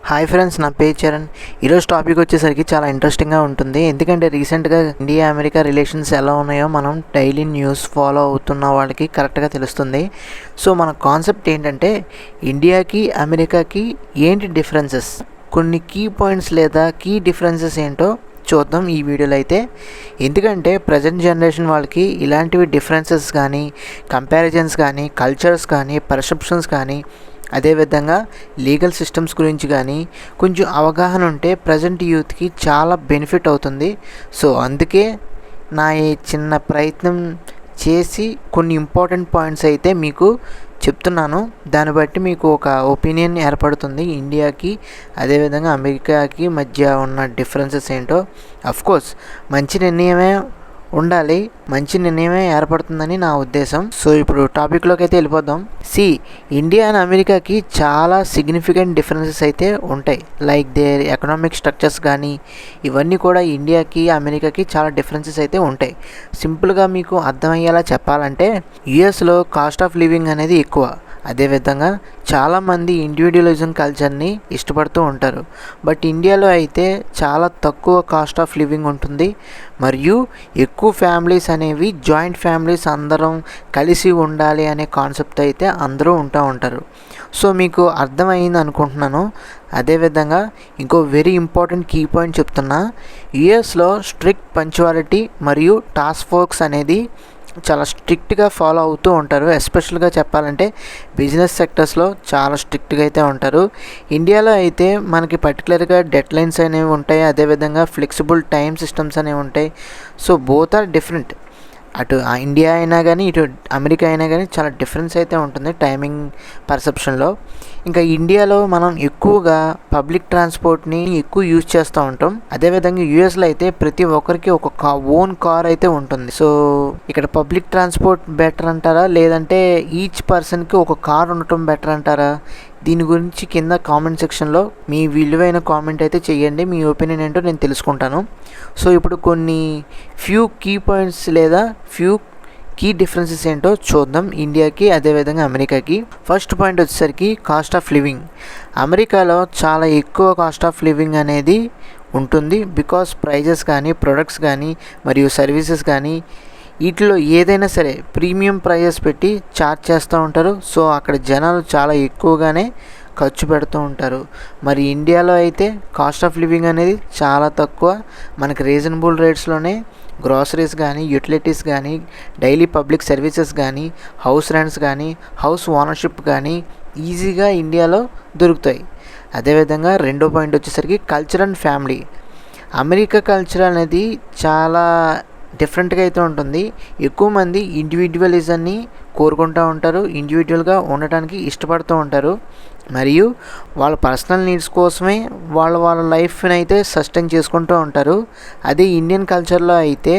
Hi friends, నా పేరు చరణ్. ఈరోజు టాపిక్ వచ్చేసరికి చాలా ఇంట్రెస్టింగ్గా ఉంటుంది. ఎందుకంటే రీసెంట్గా ఇండియా అమెరికా రిలేషన్స్ ఎలా ఉన్నాయో మనం డైలీ న్యూస్ ఫాలో అవుతున్న వాళ్ళకి కరెక్ట్గా తెలుస్తుంది. సో మన కాన్సెప్ట్ ఏంటంటే ఇండియాకి అమెరికాకి ఏంటి డిఫరెన్సెస్, కొన్ని కీ పాయింట్స్ లేదా కీ డిఫరెన్సెస్ ఏంటో చూద్దాం ఈ వీడియోలో అయితే. ఎందుకంటే ప్రజెంట్ జనరేషన్ వాళ్ళకి ఇలాంటివి డిఫరెన్సెస్ కానీ, కంపారిజన్స్ కానీ, కల్చర్స్ కానీ, పర్సెప్షన్స్ కానీ, అదేవిధంగా లీగల్ సిస్టమ్స్ గురించి కానీ కొంచెం అవగాహన ఉంటే ప్రజెంట్ యూత్కి చాలా బెనిఫిట్ అవుతుంది. సో అందుకే నా ఈ చిన్న ప్రయత్నం చేసి కొన్ని ఇంపార్టెంట్ పాయింట్స్ అయితే మీకు చెప్తున్నాను. దాన్ని బట్టి మీకు ఒక ఒపీనియన్ ఏర్పడుతుంది ఇండియాకి అదేవిధంగా అమెరికాకి మధ్య ఉన్న డిఫరెన్సెస్ ఏంటో. అఫ్కోర్స్ మంచి నిర్ణయమే ఉండాలి, మంచి నిర్ణయమే ఏర్పడుతుందని నా ఉద్దేశం. సో ఇప్పుడు టాపిక్లోకి అయితే వెళ్ళిపోదాం. ఇండియా అండ్ అమెరికాకి చాలా సిగ్నిఫికెంట్ డిఫరెన్సెస్ అయితే ఉంటాయి. లైక్ దేర్ ఎకనామిక్ స్ట్రక్చర్స్ కానీ ఇవన్నీ కూడా ఇండియాకి అమెరికాకి చాలా డిఫరెన్సెస్ అయితే ఉంటాయి. సింపుల్గా మీకు అర్థమయ్యేలా చెప్పాలంటే యుఎస్లో కాస్ట్ ఆఫ్ లివింగ్ అనేది ఎక్కువ. అదేవిధంగా చాలామంది ఇండివిజువలిజం కల్చర్ని ఇష్టపడుతూ ఉంటారు. బట్ ఇండియాలో అయితే చాలా తక్కువ కాస్ట్ ఆఫ్ లివింగ్ ఉంటుంది మరియు ఎక్కువ ఫ్యామిలీస్ అనేవి జాయింట్ ఫ్యామిలీస్ అందరం కలిసి ఉండాలి అనే కాన్సెప్ట్ అయితే అందరూ ఉంటారు. సో మీకు అర్థమైంది అనుకుంటున్నాను. అదేవిధంగా ఇంకో వెరీ ఇంపార్టెంట్ కీ పాయింట్ చెప్తున్నా. యుఎస్లో స్ట్రిక్ట్ పంక్చువాలిటీ మరియు టాస్క్ ఫోర్స్ అనేది చాలా స్ట్రిక్ట్గా ఫాలో అవుతూ ఉంటారు. ఎస్పెషల్గా చెప్పాలంటే బిజినెస్ సెక్టర్స్లో చాలా స్ట్రిక్ట్గా అయితే ఉంటారు. ఇండియాలో అయితే మనకి పర్టికులర్గా డెడ్ లైన్స్ అనేవి ఉంటాయి, అదేవిధంగా ఫ్లెక్సిబుల్ టైం సిస్టమ్స్ అనేవి ఉంటాయి. So both are different. అటు ఇండియా అయినా కానీ ఇటు అమెరికా అయినా కానీ చాలా డిఫరెన్స్ అయితే ఉంటుంది టైమింగ్ పర్సెప్షన్లో. ఇంకా ఇండియాలో మనం ఎక్కువగా పబ్లిక్ ట్రాన్స్పోర్ట్ని ఎక్కువ యూజ్ చేస్తూ ఉంటాం. అదేవిధంగా యూఎస్లో అయితే ప్రతి ఒక్కరికి ఒక ఓన్ కార్ అయితే ఉంటుంది. సో ఇక్కడ పబ్లిక్ ట్రాన్స్పోర్ట్ బెటర్ అంటారా, లేదంటే ఈచ్ పర్సన్కి ఒక కార్ ఉండటం బెటర్ అంటారా? దీని గురించి కింద కామెంట్ సెక్షన్లో మీ విలువైన కామెంట్ అయితే చేయండి. మీ ఒపీనియన్ ఏంటో నేను తెలుసుకుంటాను. సో ఇప్పుడు కొన్ని ఫ్యూ కీ పాయింట్స్ లేదా ఫ్యూ కీ డిఫరెన్సెస్ ఏంటో చూద్దాం ఇండియాకి అదేవిధంగా అమెరికాకి. ఫస్ట్ పాయింట్ వచ్చేసరికి కాస్ట్ ఆఫ్ లివింగ్. అమెరికాలో చాలా ఎక్కువ కాస్ట్ ఆఫ్ లివింగ్ అనేది ఉంటుంది. బికాస్ ప్రైజెస్ కానీ, ప్రొడక్ట్స్ కానీ మరియు సర్వీసెస్ కానీ వీటిలో ఏదైనా సరే ప్రీమియం ప్రైజెస్ పెట్టి ఛార్జ్ చేస్తూ ఉంటారు. సో అక్కడ జనాలు చాలా ఎక్కువగానే ఖర్చు పెడుతూ ఉంటారు. మరి ఇండియాలో అయితే కాస్ట్ ఆఫ్ లివింగ్ అనేది చాలా తక్కువ. మనకి రీజనబుల్ రేట్స్లోనే గ్రాసరీస్ కానీ, యూటిలిటీస్ కానీ, డైలీ పబ్లిక్ సర్వీసెస్ కానీ, హౌస్ రెంట్స్ కానీ, హౌస్ ఓనర్షిప్ కానీ ఈజీగా ఇండియాలో దొరుకుతాయి. అదేవిధంగా రెండో పాయింట్ వచ్చేసరికి culture and family. America culture అనేది చాలా డిఫరెంట్గా అయితే ఉంటుంది. ఎక్కువ మంది ఇండివిజువలిజాన్ని కోరుకుంటూ ఉంటారు, ఇండివిజువల్గా ఉండటానికి ఇష్టపడుతూ ఉంటారు మరియు వాళ్ళ పర్సనల్ నీడ్స్ కోసమే వాళ్ళ లైఫ్ని అయితే సస్టైన్ చేసుకుంటూ ఉంటారు. అదే ఇండియన్ కల్చర్లో అయితే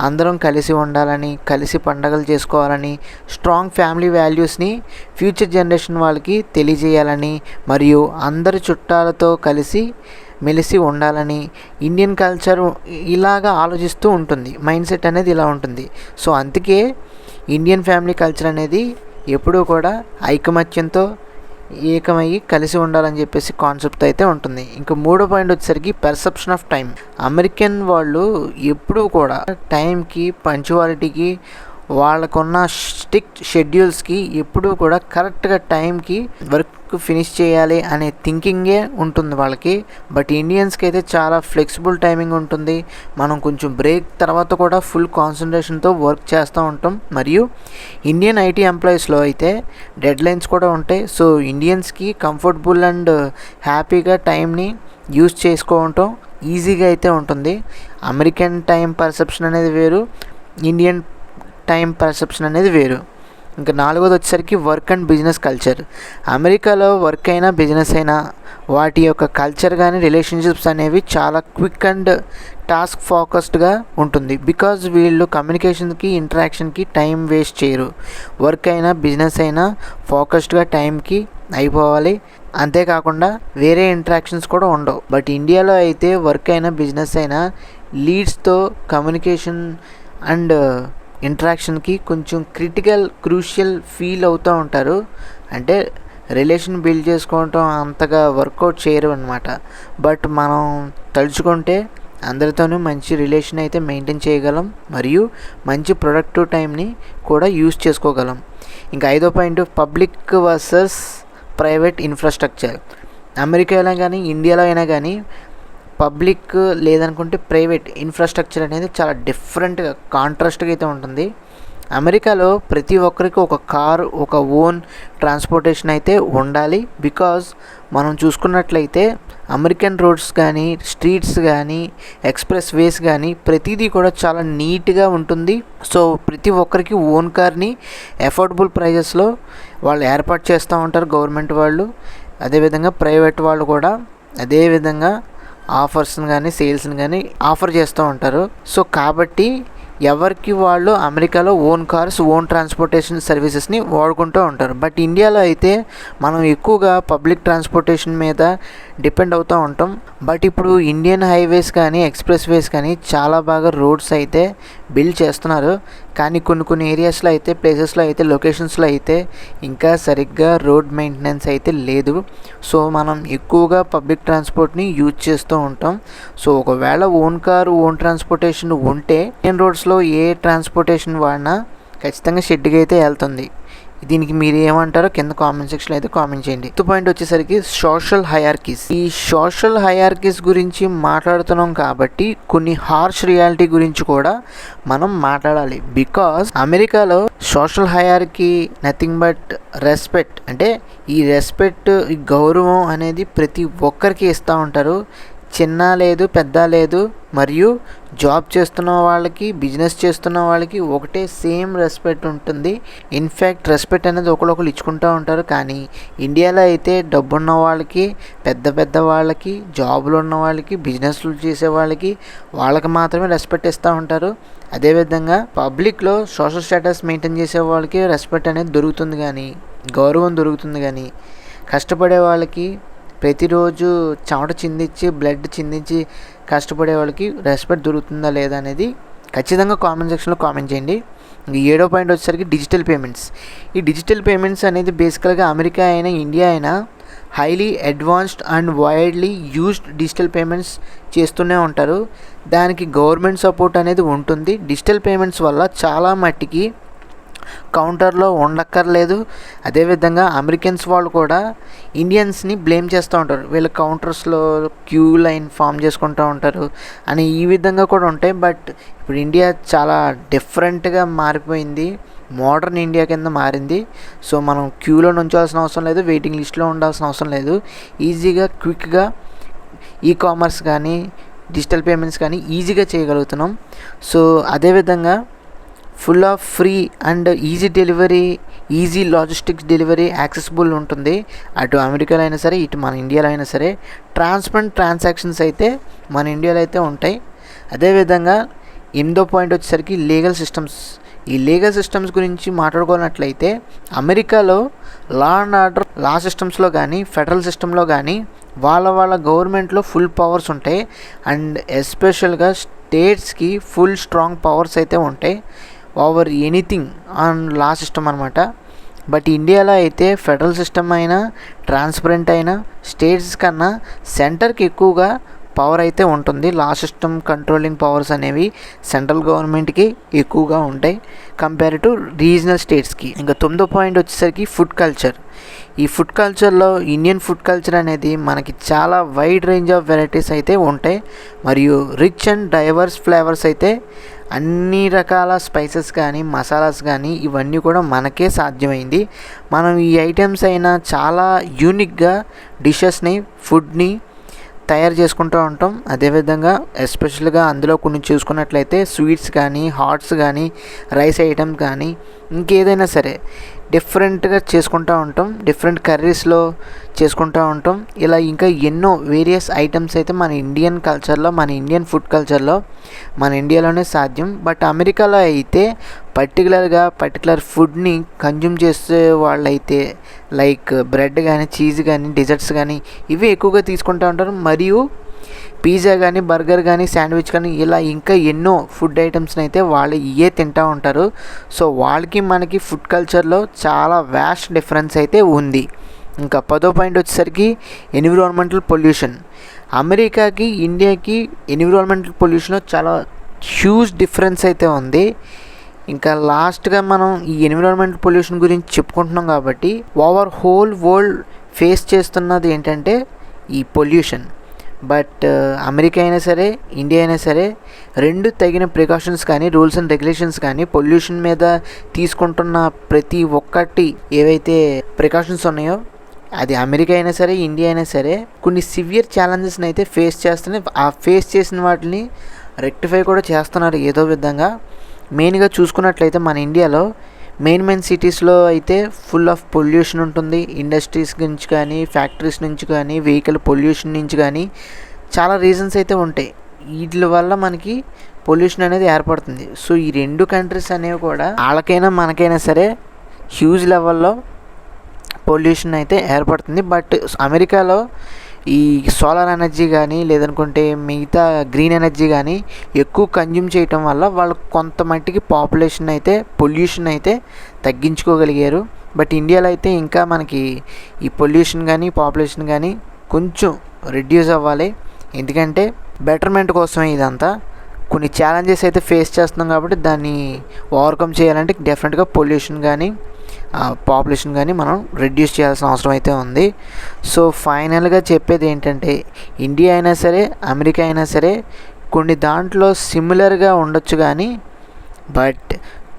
అందరం కలిసి ఉండాలని, కలిసి పండగలు చేసుకోవాలని, స్ట్రాంగ్ ఫ్యామిలీ వాల్యూస్ని ఫ్యూచర్ జనరేషన్ వాళ్ళకి తెలియజేయాలని మరియు అందరి చుట్టాలతో కలిసి మెలిసి ఉండాలని ఇండియన్ కల్చర్ ఇలాగా ఆలోచిస్తూ ఉంటుంది. మైండ్ సెట్ అనేది ఇలా ఉంటుంది. సో అందుకే ఇండియన్ ఫ్యామిలీ కల్చర్ అనేది ఎప్పుడూ కూడా ఐకమత్యంతో ఏకమయ్యి కలిసి ఉండాలని చెప్పేసి కాన్సెప్ట్ అయితే ఉంటుంది. ఇంకా మూడో పాయింట్ వచ్చేసరికి పర్సెప్షన్ ఆఫ్ టైం. అమెరికన్ వాళ్ళు ఎప్పుడూ కూడా టైంకి, పంక్చువాలిటీకి, వాళ్ళకున్న స్ట్రిక్ట్ షెడ్యూల్స్కి ఎప్పుడూ కూడా కరెక్ట్గా టైంకి వర్క్ ఫినిష్ చేయాలి అనే థింకింగే ఉంటుంది వాళ్ళకి. బట్ ఇండియన్స్కి అయితే చాలా ఫ్లెక్సిబుల్ టైమింగ్ ఉంటుంది. మనం కొంచెం బ్రేక్ తర్వాత కూడా ఫుల్ కాన్సన్ట్రేషన్తో వర్క్ చేస్తూ ఉంటాం. మరియు ఇండియన్ ఐటీ ఎంప్లాయీస్లో అయితే డెడ్ లైన్స్ కూడా ఉంటాయి. సో ఇండియన్స్కి కంఫర్టబుల్ అండ్ హ్యాపీగా టైంని యూజ్ చేసుకోవటం ఈజీగా అయితే ఉంటుంది. అమెరికన్ టైం పర్సెప్షన్ అనేది వేరు, ఇండియన్ టైం పర్సెప్షన్ అనేది వేరు. ఇంకా నాలుగోది వచ్చేసరికి వర్క్ అండ్ బిజినెస్ కల్చర్. అమెరికాలో వర్క్ అయినా బిజినెస్ అయినా వాటి యొక్క కల్చర్ కానీ రిలేషన్షిప్స్ అనేవి చాలా క్విక్ అండ్ టాస్క్ ఫోకస్డ్గా ఉంటుంది. బికాజ్ వీళ్ళు కమ్యూనికేషన్కి, ఇంటరాక్షన్కి టైం వేస్ట్ చేయరు. వర్క్ అయినా బిజినెస్ అయినా ఫోకస్డ్గా టైంకి అయిపోవాలి. అంతేకాకుండా వేరే ఇంటరాక్షన్స్ కూడా ఉండవు. బట్ ఇండియాలో అయితే వర్క్ అయినా బిజినెస్ అయినా లీడ్స్తో కమ్యూనికేషన్ అండ్ ఇంటరాక్షన్కి కొంచెం క్రూషియల్ ఫీల్ అవుతూ ఉంటారు. అంటే రిలేషన్ బిల్డ్ చేసుకోవటం అంతగా వర్కౌట్ చేయరు అనమాట. బట్ మనం తలుచుకుంటే అందరితోనూ మంచి రిలేషన్ అయితే మెయింటైన్ చేయగలం, మరియు మంచి ప్రొడక్టివ్ టైంని కూడా యూస్ చేసుకోగలం. ఇంకా 5వ point public versus private infrastructure. అమెరికాలో కానీ ఇండియాలో అయినా కానీ పబ్లిక్ లేదనుకుంటే ప్రైవేట్ ఇన్ఫ్రాస్ట్రక్చర్ అనేది చాలా డిఫరెంట్గా కాంట్రాస్ట్గా అయితే ఉంటుంది. అమెరికాలో ప్రతి ఒక్కరికి ఒక కారు, ఒక ఓన్ ట్రాన్స్పోర్టేషన్ అయితే ఉండాలి. బికాజ్ మనం చూసుకున్నట్లయితే అమెరికన్ రోడ్స్ కానీ, స్ట్రీట్స్ కానీ, ఎక్స్ప్రెస్ వేస్ కానీ ప్రతిదీ కూడా చాలా నీట్గా ఉంటుంది. సో ప్రతి ఒక్కరికి ఓన్ కార్ని అఫోర్డబుల్ ప్రైజెస్లో వాళ్ళు ఏర్పాటు చేస్తూ ఉంటారు గవర్నమెంట్ వాళ్ళు. అదేవిధంగా ప్రైవేట్ వాళ్ళు కూడా అదేవిధంగా ఆఫర్స్ని కానీ సేల్స్ని కానీ ఆఫర్ చేస్తూ ఉంటారు. సో కాబట్టి ఎవరికి వాళ్ళు అమెరికాలో ఓన్ కార్స్, ఓన్ ట్రాన్స్పోర్టేషన్ సర్వీసెస్ని వాడుకుంటూ ఉంటారు. బట్ ఇండియాలో అయితే మనం ఎక్కువగా పబ్లిక్ ట్రాన్స్పోర్టేషన్ మీద డిపెండ్ అవుతూ ఉంటాం. బట్ ఇప్పుడు ఇండియన్ హైవేస్ కానీ, ఎక్స్ప్రెస్ వేస్ కానీ చాలా బాగా రోడ్స్ అయితే బిల్డ్ చేస్తున్నారు. కానీ కొన్ని ఏరియాస్లో అయితే, ప్లేసెస్లో అయితే, లొకేషన్స్లో అయితే ఇంకా సరిగ్గా రోడ్ మెయింటెనెన్స్ అయితే లేదు. సో మనం ఎక్కువగా పబ్లిక్ ట్రాన్స్పోర్ట్ని యూజ్ చేస్తూ ఉంటాం. సో ఒకవేళ ఓన్ కారు, ఓన్ ట్రాన్స్పోర్టేషన్ ఉంటే మెయిన్ రోడ్స్లో ఏ ట్రాన్స్పోర్టేషన్ వాడినా ఖచ్చితంగా షెడ్గా అయితే వెళ్తుంది. దీనికి మీరు ఏమంటారో కింద కామెంట్ సెక్షన్లో అయితే కామెంట్ చేయండి. 5th పాయింట్ వచ్చేసరికి సోషల్ హైరార్కీస్. ఈ సోషల్ హైరార్కీస్ గురించి మాట్లాడుతున్నాం కాబట్టి కొన్ని హార్ష్ రియాలిటీ గురించి కూడా మనం మాట్లాడాలి. బికాజ్ అమెరికాలో social hierarchy nothing but respect. అంటే ఈ రెస్పెక్ట్, ఈ గౌరవం అనేది ప్రతి ఒక్కరికి ఇస్తూ ఉంటారు. చిన్న లేదు, పెద్ద లేదు, మరియు జాబ్ చేస్తున్న వాళ్ళకి, బిజినెస్ చేస్తున్న వాళ్ళకి ఒకటే సేమ్ రెస్పెక్ట్ ఉంటుంది. ఇన్ఫ్యాక్ట్ రెస్పెక్ట్ అనేది ఒకరొకరు ఇచ్చుకుంటూ ఉంటారు. కానీ ఇండియాలో అయితే డబ్బున్న వాళ్ళకి, పెద్ద వాళ్ళకి, జాబులు ఉన్న వాళ్ళకి, బిజినెస్లు చేసే వాళ్ళకి మాత్రమే రెస్పెక్ట్ ఇస్తూ ఉంటారు. అదేవిధంగా పబ్లిక్లో సోషల్ స్టేటస్ మెయింటైన్ చేసే వాళ్ళకి రెస్పెక్ట్ అనేది దొరుకుతుంది, కానీ గౌరవం దొరుకుతుంది. కానీ కష్టపడే వాళ్ళకి, ప్రతిరోజు చెమట చిందించి, బ్లడ్ చిందించి కష్టపడే వాళ్ళకి రెస్పెక్ట్ దొరుకుతుందా లేదా అనేది ఖచ్చితంగా కామెంట్ సెక్షన్లో కామెంట్ చేయండి. 7వ పాయింట్ వచ్చేసరికి డిజిటల్ పేమెంట్స్. ఈ డిజిటల్ పేమెంట్స్ అనేది బేసికల్గా అమెరికా అయినా, ఇండియా అయినా highly advanced and widely used digital payments చేస్తూనే ఉంటారు. దానికి గవర్నమెంట్ సపోర్ట్ అనేది ఉంటుంది. డిజిటల్ పేమెంట్స్ వల్ల చాలా మట్టికి కౌంటర్లో ఉండక్కర్లేదు. అదేవిధంగా అమెరికన్స్ వాళ్ళు కూడా ఇండియన్స్ని బ్లేమ్ చేస్తూ ఉంటారు, వీళ్ళ కౌంటర్స్లో క్యూ లైన్ ఫామ్ చేసుకుంటూ ఉంటారు అని ఈ విధంగా కూడా ఉంటాయి. బట్ ఇప్పుడు ఇండియా చాలా డిఫరెంట్గా మారిపోయింది, మోడర్న్ ఇండియా కింద మారింది. సో మనం క్యూలో నుంచోవాల్సిన అవసరం లేదు, వెయిటింగ్ లిస్ట్లో ఉండాల్సిన అవసరం లేదు. ఈజీగా, క్విక్గా కామర్స్ కానీ, డిజిటల్ పేమెంట్స్ కానీ ఈజీగా చేయగలుగుతున్నాం. సో అదేవిధంగా full of free and easy delivery, easy logistics delivery accessible ఉంటుంది. అటు అమెరికాలో అయినా సరే, ఇటు మన ఇండియాలో అయినా సరే ట్రాన్స్పరెంట్ ట్రాన్సాక్షన్స్ అయితే మన ఇండియాలో అయితే ఉంటాయి. అదేవిధంగా 8వ పాయింట్ వచ్చేసరికి లీగల్ సిస్టమ్స్. ఈ లీగల్ సిస్టమ్స్ గురించి మాట్లాడుకున్నట్లయితే అమెరికాలో లా అండ్ ఆర్డర్, లా సిస్టమ్స్లో కానీ, ఫెడరల్ సిస్టంలో కానీ వాళ్ళ గవర్నమెంట్లో ఫుల్ పవర్స్ ఉంటాయి. అండ్ ఎస్పెషల్గా స్టేట్స్కి ఫుల్ స్ట్రాంగ్ పవర్స్ అయితే ఉంటాయి over anything on law system అనమాట. బట్ ఇండియాలో అయితే ఫెడరల్ సిస్టమ్ అయినా, ట్రాన్స్పరెంట్ అయినా, స్టేట్స్ కన్నా సెంటర్కి ఎక్కువగా పవర్ అయితే ఉంటుంది. లా సిస్టమ్ కంట్రోలింగ్ పవర్స్ అనేవి సెంట్రల్ గవర్నమెంట్కి ఎక్కువగా ఉంటాయి కంపేర్ టు రీజనల్ స్టేట్స్కి. ఇంకా 9వ పాయింట్ వచ్చేసరికి ఫుడ్ కల్చర్. ఈ ఫుడ్ కల్చర్లో ఇండియన్ ఫుడ్ కల్చర్ అనేది మనకి చాలా వైడ్ రేంజ్ ఆఫ్ వెరైటీస్ అయితే ఉంటాయి, మరియు రిచ్ అండ్ డైవర్స్ ఫ్లేవర్స్ అయితే అన్ని రకాల స్పైసెస్ కానీ, మసాలాస్ కానీ ఇవన్నీ కూడా మనకే సాధ్యమైంది. మనం ఈ ఐటమ్స్ అయినా చాలా యూనిక్గా డిషెస్ని, ఫుడ్ని తయారు చేసుకుంటూ ఉంటాం. అదేవిధంగా ఎస్పెషల్గా అందులో కొన్ని చూసుకున్నట్లయితే స్వీట్స్ కానీ, హాట్స్ కానీ, రైస్ ఐటమ్స్ కానీ, ఇంకేదైనా సరే డిఫరెంట్గా చేసుకుంటూ ఉంటాం. డిఫరెంట్ కర్రీస్లో చేసుకుంటూ ఉంటాం. ఇలా ఇంకా ఎన్నో వేరియస్ ఐటమ్స్ అయితే మన ఇండియన్ కల్చర్లో, మన ఇండియన్ ఫుడ్ కల్చర్లో మన ఇండియాలోనే సాధ్యం. బట్ అమెరికాలో అయితే పర్టికులర్ ఫుడ్ని కన్జ్యూమ్ చేసే వాళ్ళైతే లైక్ బ్రెడ్ కానీ, చీజ్ కానీ, డిజర్ట్స్ కానీ ఇవి ఎక్కువగా తీసుకుంటూ ఉంటారు. మరియు పిజ్జా కానీ, బర్గర్ కానీ, శాండ్విచ్ కానీ ఇలా ఇంకా ఎన్నో ఫుడ్ ఐటమ్స్ని అయితే వాళ్ళు ఇవే తింటూ ఉంటారు. సో వాళ్ళకి మనకి ఫుడ్ కల్చర్లో చాలా వ్యాస్ట్ డిఫరెన్స్ అయితే ఉంది. ఇంకా 10వ పాయింట్ వచ్చేసరికి ఎన్విరాన్మెంటల్ పొల్యూషన్. అమెరికాకి ఇండియాకి ఎన్విరాన్మెంటల్ పొల్యూషన్ చాలా హ్యూజ్ డిఫరెన్స్ అయితే ఉంది. ఇంకా లాస్ట్గా మనం ఈ ఎన్విరాన్మెంటల్ పొల్యూషన్ గురించి చెప్పుకుంటున్నాం కాబట్టి ఓవర్ హోల్ వరల్డ్ ఫేస్ చేస్తున్నది ఏంటంటే ఈ పొల్యూషన్. బట్ అమెరికా అయినా సరే ఇండియా అయినా సరే రెండు తగిన ప్రికాషన్స్ కానీ రూల్స్ అండ్ రెగ్యులేషన్స్ కానీ పొల్యూషన్ మీద తీసుకుంటున్న ప్రతి ఒక్కటి ఏవైతే ప్రికాషన్స్ ఉన్నాయో అది అమెరికా అయినా సరే ఇండియా అయినా సరే కొన్ని సివియర్ ఛాలెంజెస్ని అయితే ఫేస్ చేస్తున్నాయి. ఆ ఫేస్ చేసిన వాటిని రెక్టిఫై కూడా చేస్తున్నారు ఏదో విధంగా. మెయిన్గా చూసుకున్నట్లయితే మన ఇండియాలో మెయిన్ సిటీస్లో అయితే ఫుల్ ఆఫ్ పొల్యూషన్ ఉంటుంది. ఇండస్ట్రీస్ నుంచి కానీ ఫ్యాక్టరీస్ నుంచి కానీ వెహికల్ పొల్యూషన్ నుంచి కానీ చాలా రీజన్స్ అయితే ఉంటాయి. వీటి వల్ల మనకి పొల్యూషన్ అనేది ఏర్పడుతుంది. సో ఈ రెండు కంట్రీస్ అనేవి కూడా వాళ్ళకైనా మనకైనా సరే హ్యూజ్ లెవెల్లో పొల్యూషన్ అయితే ఏర్పడుతుంది. బట్ అమెరికాలో ఈ సోలార్ ఎనర్జీ కానీ లేదనుకుంటే మిగతా గ్రీన్ ఎనర్జీ కానీ ఎక్కువ కన్జ్యూమ్ చేయటం వల్ల వాళ్ళు కొంత మట్టికి పాపులేషన్ అయితే పొల్యూషన్ అయితే తగ్గించుకోగలిగారు. బట్ ఇండియాలో అయితే ఇంకా మనకి ఈ పొల్యూషన్ కానీ పాపులేషన్ కానీ కొంచెం రెడ్యూస్ అవ్వాలి. ఎందుకంటే బెటర్మెంట్ కోసమే ఇదంతా. కొన్ని ఛాలెంజెస్ అయితే ఫేస్ చేస్తున్నాం కాబట్టి దాన్ని ఓవర్కమ్ చేయాలంటే డెఫినెట్గా పొల్యూషన్ కానీ పాపులేషన్ కానీ మనం రెడ్యూస్ చేయాల్సిన అవసరం అయితే ఉంది. సో ఫైనల్గా చెప్పేది ఏంటంటే ఇండియా అయినా సరే అమెరికా అయినా సరే కొన్ని దాంట్లో సిమిలర్గా ఉండొచ్చు కానీ బట్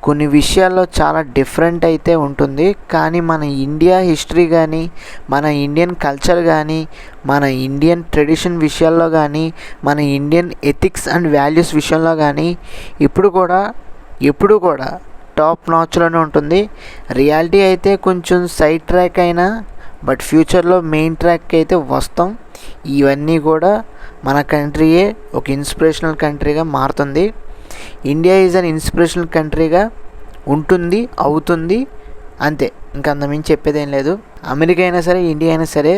కొన్ని విషయాల్లో చాలా డిఫరెంట్ అయితే ఉంటుంది. కానీ మన ఇండియా హిస్టరీ కానీ మన ఇండియన్ కల్చర్ కానీ మన ఇండియన్ ట్రెడిషన్ విషయాల్లో కానీ మన ఇండియన్ ఎథిక్స్ అండ్ వాల్యూస్ విషయంలో కానీ ఎప్పుడు కూడా టాప్ నాచ్లోనే ఉంటుంది. రియాలిటీ అయితే కొంచెం సైడ్ ట్రాక్ అయినా బట్ ఫ్యూచర్లో మెయిన్ ట్రాక్ అయితే వస్తాం. ఇవన్నీ కూడా మన కంట్రీయే ఒక ఇన్స్పిరేషనల్ కంట్రీగా మారుతుంది. ఇండియా ఈజ్ అన్ ఇన్స్పిరేషనల్ కంట్రీగా ఉంటుంది, అవుతుంది, అంతే. ఇంకా అంతమించి చెప్పేదేం లేదు. అమెరికా అయినా సరే ఇండియా అయినా సరే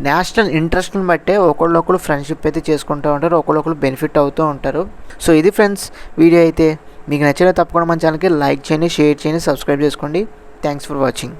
నేషనల్ ఇంట్రెస్ట్ని బట్టే ఒకళ్ళొకళ్ళు ఫ్రెండ్షిప్ అయితే చేసుకుంటూ ఉంటారు, ఒకళ్ళొకళ్ళు బెనిఫిట్ అవుతూ ఉంటారు. సో ఇది ఫ్రెండ్స్ వీడియో అయితే. మీకు నచ్చినా తప్పకుండా మన ఛానల్కి లైక్ చేయండి, షేర్ చేయండి, సబ్స్క్రైబ్ చేసుకోండి. Thanks for watching.